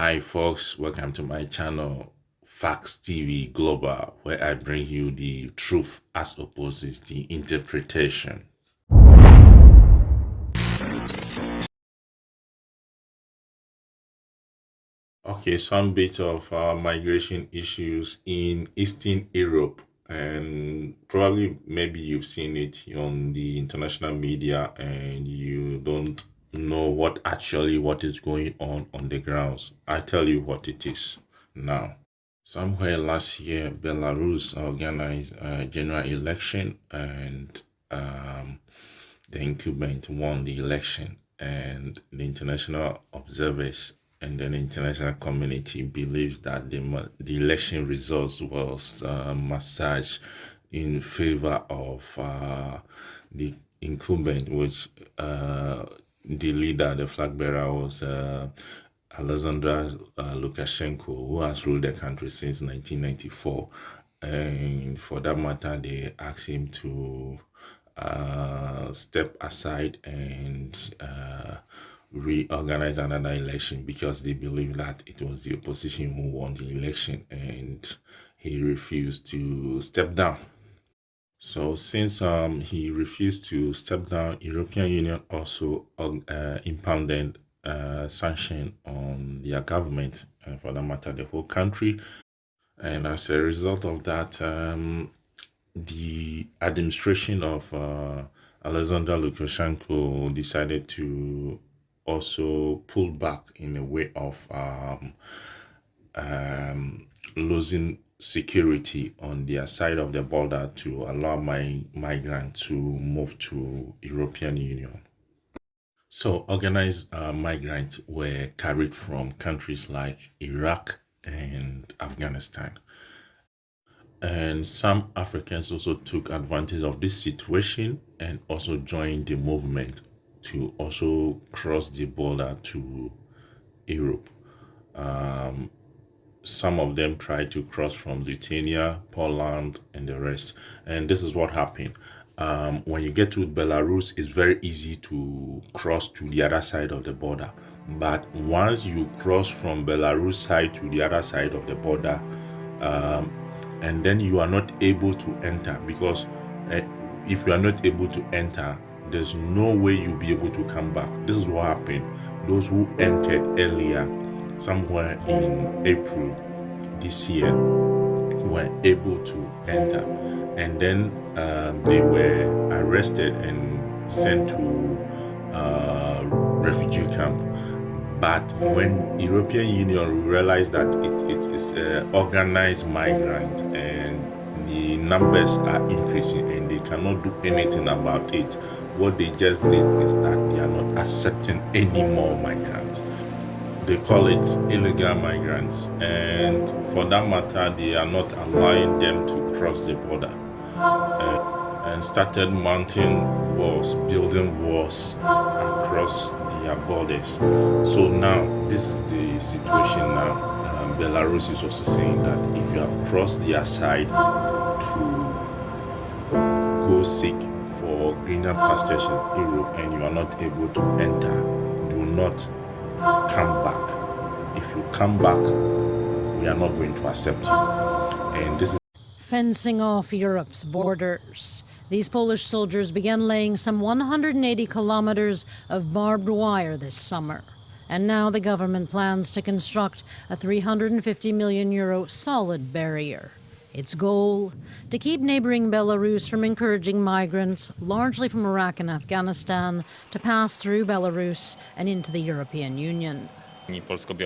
Hi folks, welcome to my channel Facts TV Global, where I bring you the truth as opposed to the interpretation. Okay, some bit of migration issues in Eastern Europe, and probably maybe you've seen it on the international media and you don't know what is going on the grounds. I tell you what it is now. Somewhere last year, Belarus organized a general election, and the incumbent won the election. And the international observers and then the international community believes that the election results was massaged in favor of the incumbent, which the leader, the flag bearer, was Alexander Lukashenko, who has ruled the country since 1994. And for that matter, they asked him to step aside and reorganize another election because they believe that it was the opposition who won the election, and he refused to step down. So since he refused to step down, European Union also impounded sanction on their government, and for that matter, the whole country. And as a result of that, the administration of Alexander Lukashenko decided to also pull back in a way of losing security on their side of the border to allow migrants to move to European Union. So organized migrants were carried from countries like Iraq and Afghanistan. And some Africans also took advantage of this situation and also joined the movement to also cross the border to Europe. Some of them tried to cross from Lithuania, Poland, and the rest. And this is what happened. When you get to Belarus, it's very easy to cross to the other side of the border. But once you cross from Belarus side to the other side of the border, and then you are not able to enter, because if you are not able to enter, there's no way you'll be able to come back. This is what happened. Those who entered earlier, somewhere in April this year, were able to enter, and then they were arrested and sent to refugee camp. But when European Union realized that it is organized migrant and the numbers are increasing and they cannot do anything about it, what they just did is that they are not accepting any more migrants. They call it illegal migrants, and for that matter, they are not allowing them to cross the border, and started mounting walls, building walls across their borders. So now this is the situation now. Belarus is also saying that if you have crossed their side to go seek for greener pastures in Europe and you are not able to enter, do not come back. If you come back, we are not going to accept you. And this is fencing off Europe's borders. These Polish soldiers began laying some 180 kilometers of barbed wire this summer. And now the government plans to construct a 350 million euro solid barrier. Its goal? To keep neighboring Belarus from encouraging migrants, largely from Iraq and Afghanistan, to pass through Belarus and into the European Union.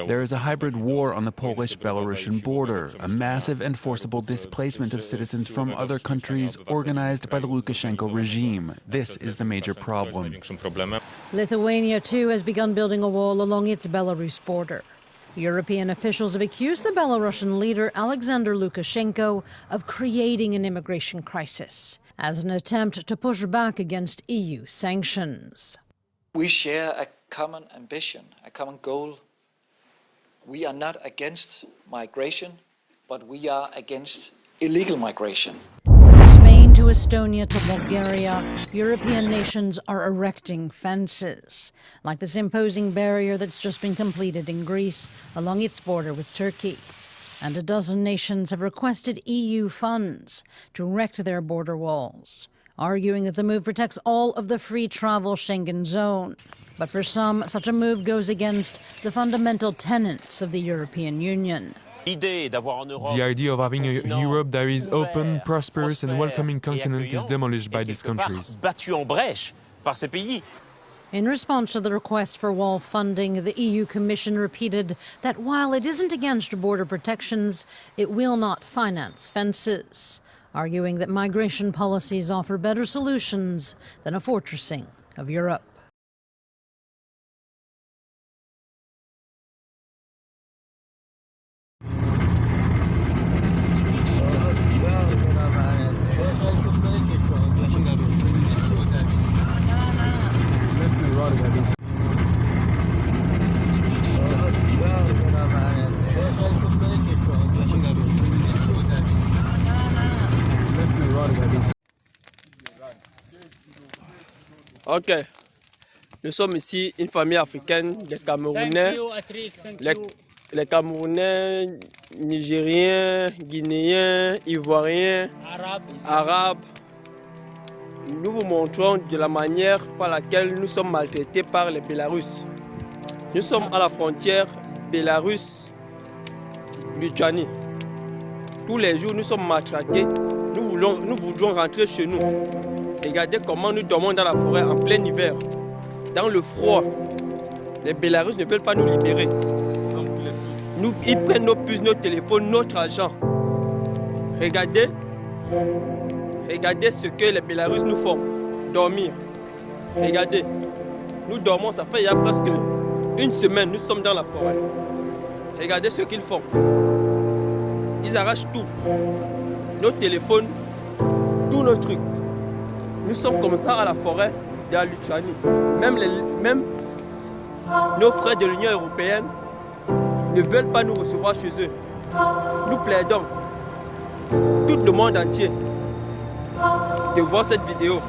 There is a hybrid war on the Polish-Belarusian border, a massive and forcible displacement of citizens from other countries organized by the Lukashenko regime. This is the major problem. Lithuania, too, has begun building a wall along its Belarus border. European officials have accused the Belarusian leader, Alexander Lukashenko, of creating an immigration crisis as an attempt to push back against EU sanctions. We share a common ambition, a common goal. We are not against migration, but we are against illegal migration. From Spain to to Estonia to Bulgaria, European nations are erecting fences, like this imposing barrier that's just been completed in Greece along its border with Turkey. And a dozen nations have requested EU funds to erect their border walls, arguing that the move protects all of the free travel Schengen zone. But for some, such a move goes against the fundamental tenets of the European Union. The idea of having a Europe that is open, prosperous and welcoming continent is demolished by these countries. In response to the request for wall funding, the EU Commission repeated that while it isn't against border protections, it will not finance fences, arguing that migration policies offer better solutions than a fortressing of Europe. Ok, nous sommes ici une famille africaine, des Camerounais, les Camerounais, Nigériens, Guinéens, Ivoiriens, Arabes. Nous vous montrons de la manière par laquelle nous sommes maltraités par les Bélarusses. Nous sommes à la frontière Bélarus-Lituanie. Tous les jours, nous sommes maltraités. Nous voudrons rentrer chez nous. Regardez comment nous dormons dans la forêt en plein hiver, dans le froid. Les Bélarusses ne veulent pas nous libérer. Ils prennent nos puces, nos téléphones, notre argent. Regardez ce que les Bélarusses nous font. Dormir. Regardez. Nous dormons, ça fait il y a presque une semaine, nous sommes dans la forêt. Regardez ce qu'ils font. Ils arrachent tout. Nos téléphones, tous nos trucs. Nous sommes comme ça à la forêt de la Lituanie. Même nos frères de l'Union européenne ne veulent pas nous recevoir chez eux. Nous plaidons, tout le monde entier, de voir cette vidéo.